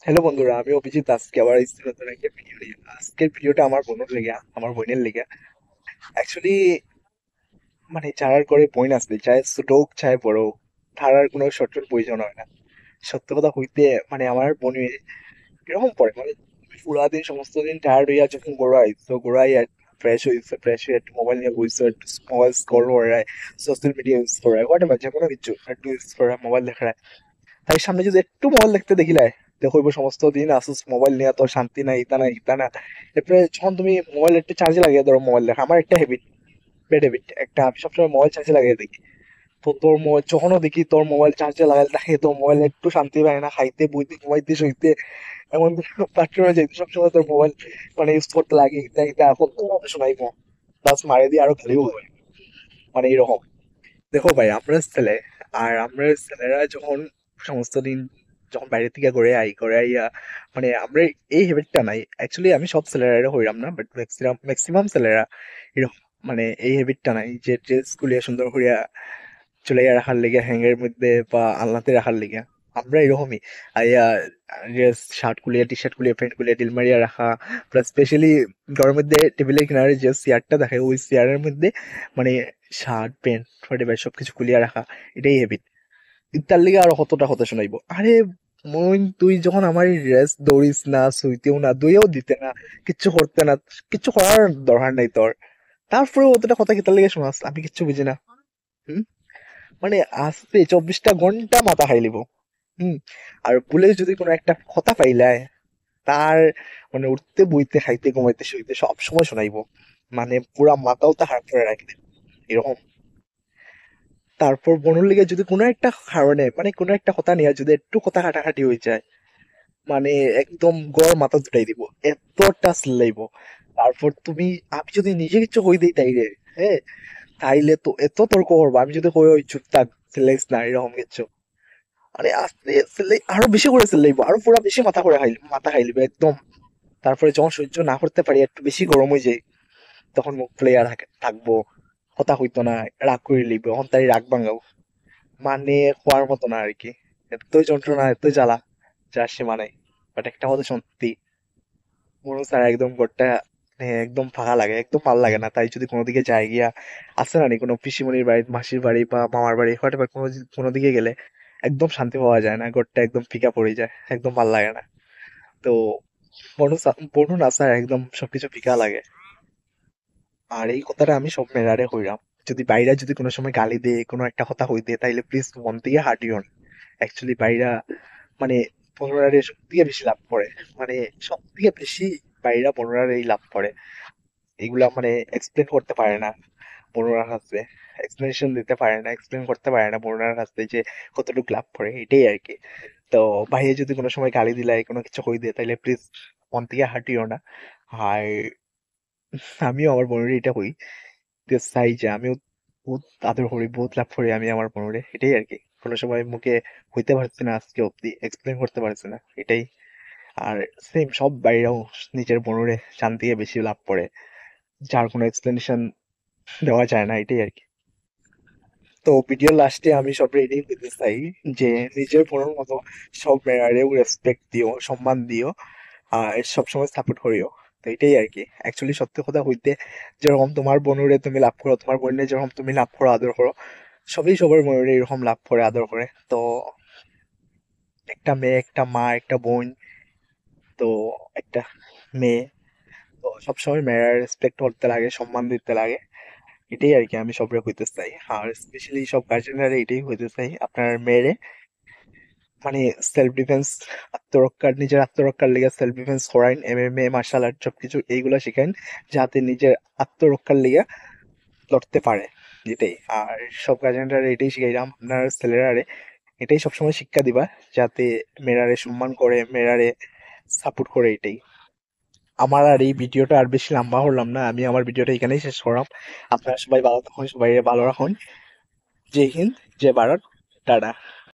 Hello বন্ধুরা, আমি অভিজিৎ। আজকে আবার এসেছি নতুন একটা ভিডিও নিয়ে। আজকের ভিডিওটা আমার বোনের লেগে, আমার বোনের লেগে। অ্যাকচুয়ালি মানে যার করে বোন আসবে, চাहे ছোট হোক চাहे বড় হোক, তার আর কোনো শর্টের প্রয়োজন হয় না। সত্য কথা হইতে মানে আমার বোনের এরকম পড়ে মানে তুমি পুরা দিন সমস্ত দিন টায়ার্ড হইয়া যখন গোড়াই ফ্রেশ হয়েছে, ফ্রেশ হয়ে একটু মোবাইল নিয়ে বসছো, একটু মোবাইল স্ক্রল করে, সোশ্যাল মিডিয়া ইউজ করে, হোয়াট এভার যে কোনো কিছু একটু ইউজ করে মোবাইল দেখা। তাই সামনে যদি একটু মোবাইল দেখতে দেখিলাই, দেখো সমস্ত দিন আসুস মোবাইল নিয়ে, তোর শান্তি নাই, ইতা না ইতা না। এরপরে যখন তুমি মোবাইল একটু চার্জে লাগিয়ে ধরো মোবাইল দেখা, আমার একটা হ্যাবিট, ব্যাড হ্যাবিট একটা, আমি সবসময় মোবাইল চার্জে লাগিয়ে দেখি। তো তোর মোবাইল যখনও দেখি তোর মোবাইল চার্জে লাগাই থাকে, তোর মোবাইল একটু শান্তি পায় না, খাইতে বইতে ঘুমাইতে শুইতে, এমন বাথরুমে যাইতে সবসময় তোর মোবাইল মানে ইউজ করতে লাগে, ইতা ইতা এখন তো শোনাই বাস মারে দিয়ে আরো গালিও হয়, মানে এরকম। দেখো ভাই, আমরা ছেলে, আর আমরা ছেলেরা যখন সমস্ত দিন যখন বাইরে থেকে ঘুরে আইয়া মানে আমরা এই হ্যাবিটটা নাই। অ্যাকচুয়ালি আমি সব ছেলেরা এটা হইলাম না, বাট ম্যাক্সিমাম ম্যাক্সিমাম ছেলেরা এরকম, মানে এই হ্যাবিটটা নাই যে ড্রেস খুলিয়া সুন্দর করিয়া চুলাইয়া রাখার লেগে হ্যাঙ্গের মধ্যে বা আলনাতে রাখার লেগে। আমরা এরকমই আইয়া ড্রেস শার্ট খুলিয়া, টি শার্ট খুলিয়া, প্যান্ট খুলিয়া ডিল মারিয়া রাখা। প্লাস স্পেশালি ঘরের মধ্যে টেবিলের কিনারে যে চেয়ারটা থাকে, ওই চেয়ারের মধ্যে মানে শার্ট প্যান্ট হোয়াটএভার সবকিছু খুলিয়া রাখা, এটাই হ্যাবিট। তার লিগে আরো কতটা কথা শোনাইবো। আরে মইন, তুই যখন আমার ড্রেস দৌড়িস না, শুইতেও না, দইও দিতে না, কিচ্ছু করতে না, কিচ্ছু করার দরকার নাই তোর, তারপরে অতটা কথা কিতার লিগে শোনাস, আমি কিচ্ছু বুঝি না। হুম? মানে আসতে 24টা ঘন্টা মাথা খাইলিব। হুম। আর বলে যদি কোনো একটা কথা পাইলায়, তার মানে উঠতে বইতে খাইতে ঘুমাইতে শুইতে সব সময় শোনাইবো, মানে পুরা মাথাও তা হার করে রাখবে এরকম। তারপর বনুর লিগে যদি কোনো একটা কারণে মানে কোনো একটা কথা নিয়ে যদি একটু কথা কাটাকাটি হয়ে যায়, মানে একদম গড় মাথা দুটাই দিব, এতটা চিল্লাইব। তারপর তুমি, আমি যদি নিজে কিছু কই দিই তাইলে, হ্যাঁ, তাইলে তো এত তর্ক করবো। আমি যদি কই ওই চুপ থাক, চিল্লাইস না, এরকম কিছু মানে আস্তে চিল্লাই, আরো বেশি করে চিল্লাইবো, আরো পুরা বেশি মাথা খাইলিবে একদম। তারপরে যখন সহ্য না করতে পারি, একটু বেশি গরম হয়ে যায়, তখন মুখ প্লেয়ার থাকবো, কথা হইতো না, রাগ করে লিখবো, এখন তাই রাগ ভাঙাবো, মানে হওয়ার মতো না আর কি। এতই যন্ত্রণা, এতই জ্বালা, যার সীমা নাই। বাট একটা কথা সত্যি, মনে স্যার একদম ঘরটা একদম ফাঁকা লাগে, একদম ভালো লাগে না। তাই যদি কোনো দিকে যাই গিয়া, আছে না নি কোনো পিসিমণির বাড়ি, মাসির বাড়ি বা মামার বাড়ি, হয়তো বা কোনো দিকে গেলে একদম শান্তি পাওয়া যায় না, ঘরটা একদম ফিকা পড়ে যায়, একদম ভালো লাগে না। তো বনু না স্যার, একদম সবকিছু ফিকা লাগে। আর এই কথাটা আমি সব মেয়েরারে কইরাম, যদি বাইরা যদি কোনো সময় গালি দে, কোনো একটা কথা হই দে, তাইলে প্লিজ মন থেকে হাঁটিও না। অ্যাকচুয়ালি বাইরা মানে বড়রারে সব থেকে বেশি লাভ করে, মানে সব থেকে বেশি বাইরা বড়রারেই লাভ করে। এগুলা মানে এক্সপ্লেন করতে পারে না বড়রার কাছে, এক্সপ্লেনেশন দিতে পারে না, এক্সপ্লেন করতে পারে না বড়রার কাছে যে কতটুকু লাভ করে, এটাই আর কি। তো ভাইয়া যদি কোনো সময় গালি দিলাই, কোনো কিছু কই দে, তাইলে প্লিজ মন থেকে হাঁটিও না। আর আমিও আমার বোনের এটা কই, যে চাই যে আমিও বহুত আদর করি, বহুত লাভ করি আমি আমার বোনরে, এটাই আর কি। কোনো সময় মুখে হইতে পারছি না আজকে অব্দি, এক্সপ্লেন করতে পারছি না, এটাই। আর সেম সব বাইরেও নিজের বোনরে শান দিয়ে বেশি লাভ করে, যার কোনো এক্সপ্লেনেশন দেওয়া যায় না, এটাই আর কি। তো ভিডিও লাস্টে আমি সব এটাই দিতে চাই যে নিজের বোনের মতো সব মেয়েরারেও রেসপেক্ট দিও, সম্মান দিও, আর সবসময় সাপোর্ট করিও। তো এটাই আর কি। অ্যাকচুয়ালি সত্যি কথা হইতে, যেরকম তোমার বোনুরে তুমি লাভ করো, তোমার বোনের যেরকম তুমি লাভ করো, আদর করো, সবই সবার বোনুরে এরকম লাভ করে, আদর করে। তো একটা মেয়ে, একটা মা, একটা বোন, তো একটা মেয়ে, তো সবসময় মেয়েরা রেসপেক্ট করতে লাগে, সম্মান দিতে লাগে, এটাই আর কি। আমি সবরে হইতে চাই, আর স্পেশালি সব গার্জেনরা এটাই হইতে চাই, আপনার মেয়েরে মানে সেলফ ডিফেন্স, আত্মরক্ষার, নিজের আত্মরক্ষার লেগে সেলফ ডিফেন্স করাইন, MMA মার্শাল আর্ট সবকিছু এইগুলা শিখাইন, যাতে নিজের আত্মরক্ষার লেগে লড়তে পারে, এটাই। আর সব গার্জেনরা এটাই শিখাইলাম আপনার ছেলেরারে, এটাই সবসময় শিক্ষা দিবা, যাতে মেয়েরারে সম্মান করে, মেয়েরারে সাপোর্ট করে, এটাই। আমার আর এই ভিডিওটা আর বেশি লম্বা হলাম না, আমি আমার ভিডিওটা এখানেই শেষ করলাম। আপনারা সবাই ভালো থাকুন, সবাই ভালো রাখুন। জয় হিন্দ, জয় ভারত, টাটা।